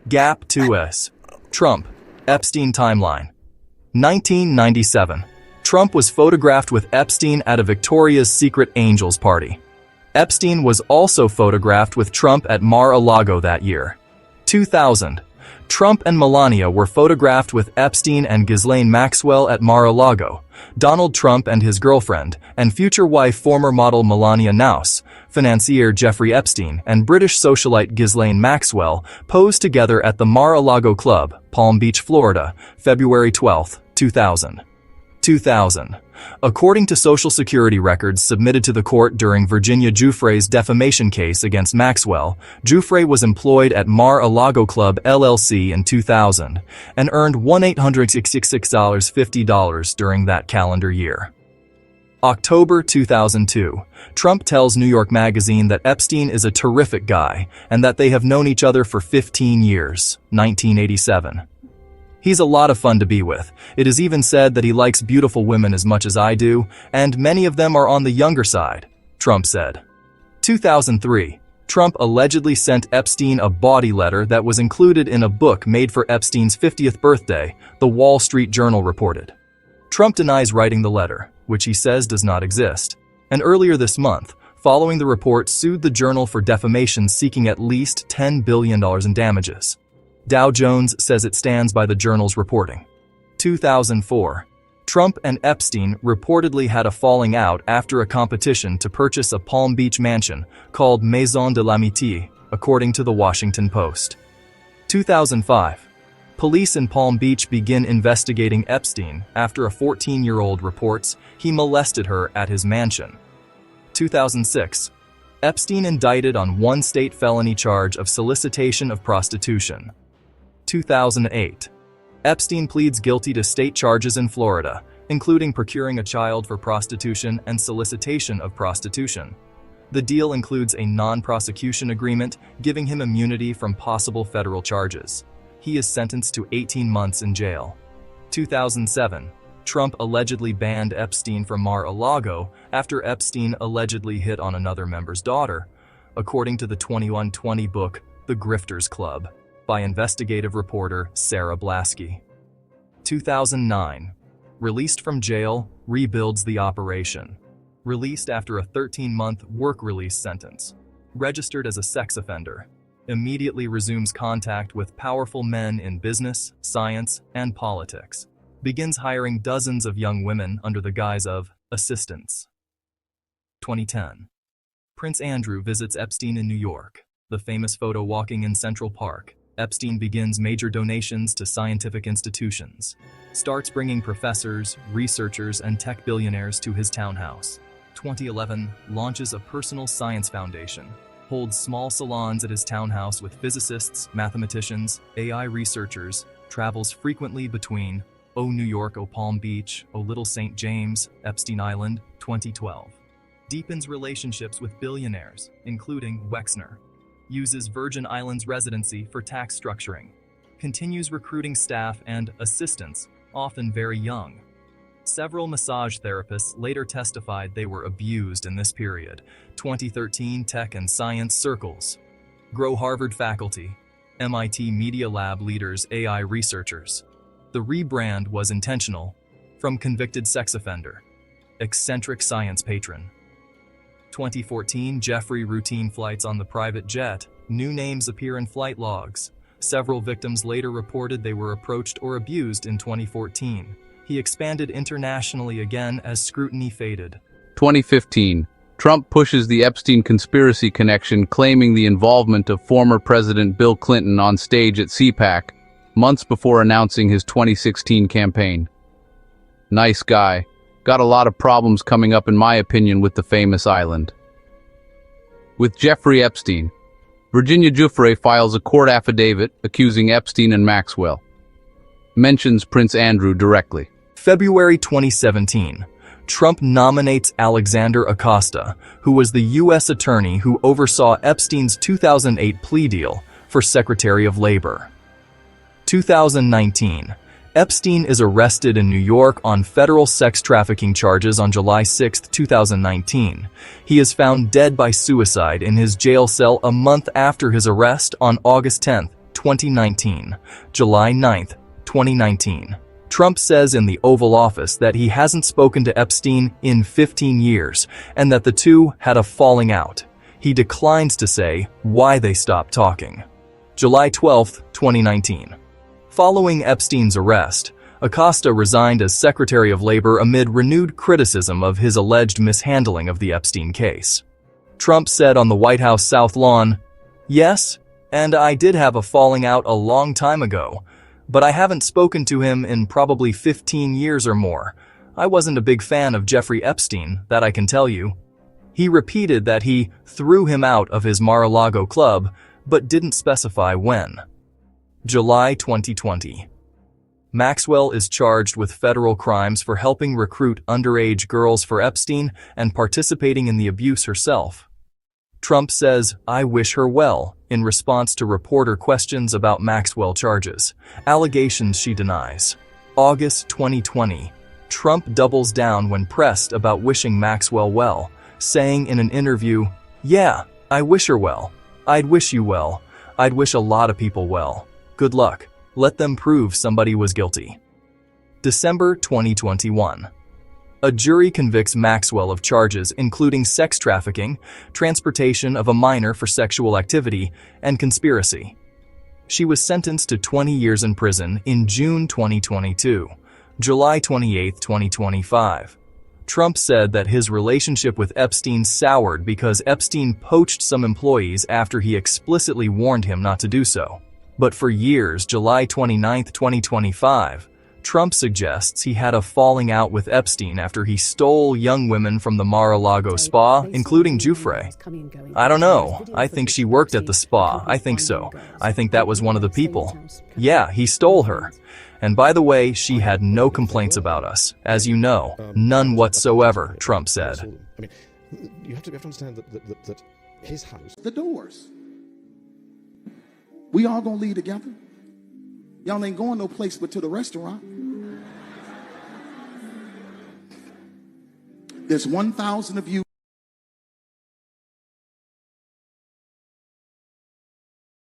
Gap 2S. Trump, Epstein timeline. 1997. Trump was photographed with Epstein at a Victoria's Secret Angels party. Epstein was also photographed with Trump at Mar-a-Lago that year. 2000. Trump and Melania were photographed with Epstein and Ghislaine Maxwell at Mar-a-Lago. Donald Trump and his girlfriend, and future wife former model Melania Knauss, financier Jeffrey Epstein, and British socialite Ghislaine Maxwell posed together at the Mar-a-Lago Club, Palm Beach, Florida, February 12, 2000. 2000. According to Social Security records submitted to the court during Virginia Giuffre's defamation case against Maxwell, Giuffre was employed at Mar-a-Lago Club LLC in 2000 and earned $1,866.50 during that calendar year. October 2002. Trump tells New York Magazine that Epstein is a terrific guy and that they have known each other for 15 years, 1987. He's a lot of fun to be with. It is even said that he likes beautiful women as much as I do, and many of them are on the younger side, Trump said. 2003. Trump allegedly sent Epstein a bawdy letter that was included in a book made for Epstein's 50th birthday, the Wall Street Journal reported. Trump denies writing the letter, which he says does not exist, and earlier this month, following the report, sued the Journal for defamation, seeking at least $10 billion in damages. Dow Jones says it stands by the Journal's reporting. 2004. Trump and Epstein reportedly had a falling out after a competition to purchase a Palm Beach mansion called Maison de l'Amitié, according to the Washington Post. 2005. Police in Palm Beach begin investigating Epstein after a 14-year-old reports he molested her at his mansion. 2006. Epstein indicted on one state felony charge of solicitation of prostitution. 2008. Epstein pleads guilty to state charges in Florida, including procuring a child for prostitution and solicitation of prostitution. The deal includes a non-prosecution agreement giving him immunity from possible federal charges. He is sentenced to 18 months in jail. 2007. Trump allegedly banned Epstein from Mar-a-Lago after Epstein allegedly hit on another member's daughter, according to the 2120 book, The Grifters Club, by investigative reporter Sarah Blasky. 2009. Released from jail, rebuilds the operation. Released after a 13-month work release sentence. Registered as a sex offender. Immediately resumes contact with powerful men in business, science, and politics. Begins hiring dozens of young women under the guise of assistants. 2010. Prince Andrew visits Epstein in New York. The famous photo walking in Central Park. Epstein begins major donations to scientific institutions. Starts bringing professors, researchers, and tech billionaires to his townhouse. 2011. Launches a personal science foundation. Holds small salons at his townhouse with physicists, mathematicians, AI researchers. Travels frequently between New York, Palm Beach, Little St. James, Epstein Island. 2012. Deepens relationships with billionaires, including Wexner. Uses Virgin Islands residency for tax structuring. Continues recruiting staff and assistants, often very young. Several massage therapists later testified they were abused in this period. 2013 Tech and Science Circles. Grow Harvard faculty. MIT Media Lab leaders, AI researchers. The rebrand was intentional. From convicted sex offender. Eccentric science patron. 2014 Jeffrey routine flights on the private jet. New names appear in flight logs. Several victims later reported they were approached or abused in 2014. He expanded internationally again as scrutiny faded. 2015. Trump pushes the Epstein conspiracy connection, claiming the involvement of former President Bill Clinton on stage at CPAC, months before announcing his 2016 campaign. Nice guy. Got a lot of problems coming up, in my opinion, with the famous island. With Jeffrey Epstein, Virginia Giuffre files a court affidavit accusing Epstein and Maxwell. Mentions Prince Andrew directly. February 2017. Trump nominates Alexander Acosta, who was the U.S. attorney who oversaw Epstein's 2008 plea deal, for Secretary of Labor. 2019. Epstein is arrested in New York on federal sex trafficking charges on July 6, 2019. He is found dead by suicide in his jail cell a month after his arrest on August 10, 2019, July 9, 2019. Trump says in the Oval Office that he hasn't spoken to Epstein in 15 years and that the two had a falling out. He declines to say why they stopped talking. July 12, 2019. Following Epstein's arrest, Acosta resigned as Secretary of Labor amid renewed criticism of his alleged mishandling of the Epstein case. Trump said on the White House South Lawn, "Yes, and I did have a falling out a long time ago, but I haven't spoken to him in probably 15 years or more. I wasn't a big fan of Jeffrey Epstein, that I can tell you." He repeated that he threw him out of his Mar-a-Lago club, but didn't specify when. July 2020. Maxwell is charged with federal crimes for helping recruit underage girls for Epstein and participating in the abuse herself. Trump says, "I wish her well," in response to reporter questions about Maxwell charges, allegations she denies. August 2020. Trump doubles down when pressed about wishing Maxwell well, saying in an interview, "Yeah, I wish her well. I'd wish you well. I'd wish a lot of people well. Good luck. Let them prove somebody was guilty." December 2021. A jury convicts Maxwell of charges including sex trafficking, transportation of a minor for sexual activity, and conspiracy. She was sentenced to 20 years in prison in June 2022. July 28, 2025. Trump said that his relationship with Epstein soured because Epstein poached some employees after he explicitly warned him not to do so. But for years, July 29, 2025, Trump suggests he had a falling out with Epstein after he stole young women from the Mar-a-Lago spa, including Giuffre. I don't know. I think she worked at the spa. I think so. I think that was one of the people. Yeah, he stole her. And by the way, she had no complaints about us. As you know, none whatsoever, Trump said. I mean, you have to understand that his house... The doors. We all gonna leave together. Y'all ain't going no place but to the restaurant. There's 1,000 of you